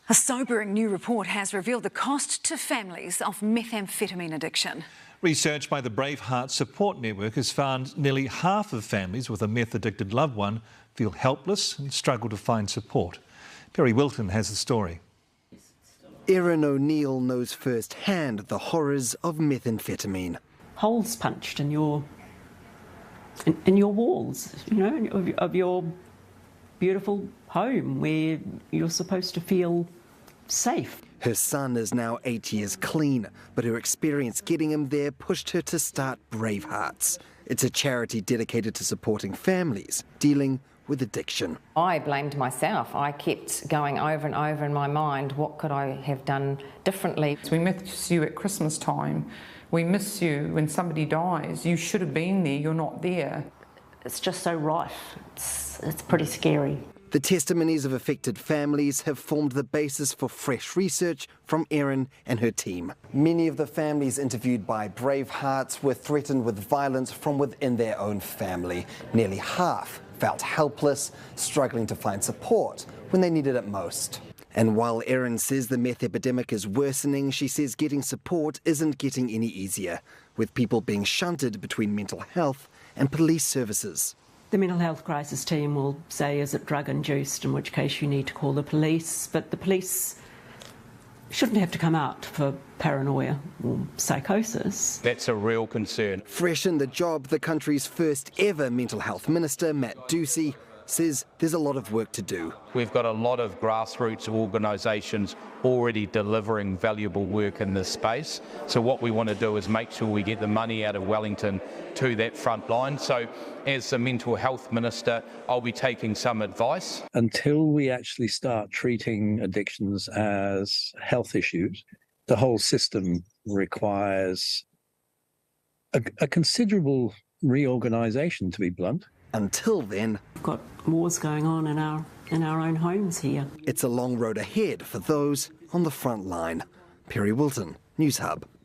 A sobering new report has revealed the cost to families of methamphetamine addiction. Research by the Braveheart Support Network has found nearly half of families with a meth-addicted loved one feel helpless and struggle to find support. Perry Wilton has the story. Erin O'Neill knows firsthand the horrors of methamphetamine. Holes punched in your walls, you know, of your beautiful home where you're supposed to feel safe. Her son is now 8 years clean, but her experience getting him there pushed her to start Bravehearts. It's a charity dedicated to supporting families dealing with addiction. I blamed myself. I kept going over and over in my mind, what could I have done differently? We miss you at Christmas time. We miss you when somebody dies. You should have been there, you're not there. It's just so rife. It's pretty scary. The testimonies of affected families have formed the basis for fresh research from Erin and her team. Many of the families interviewed by Bravehearts were threatened with violence from within their own family. Nearly half felt helpless, struggling to find support when they needed it most. And while Erin says the meth epidemic is worsening, she says getting support isn't getting any easier, with people being shunted between mental health and police services. The mental health crisis team will say, is it drug-induced, in which case you need to call the police, but the police shouldn't have to come out for paranoia or psychosis. That's a real concern. Fresh in the job, the country's first ever mental health minister, Matt Ducey, says there's a lot of work to do. We've got a lot of grassroots organisations already delivering valuable work in this space. So what we want to do is make sure we get the money out of Wellington to that front line. So as the mental health minister, I'll be taking some advice. Until we actually start treating addictions as health issues, the whole system requires a considerable reorganisation, to be blunt. Until then, We've got wars going on in our own homes here. it's a long road ahead for those on the front line. Perry Wilton, Newshub.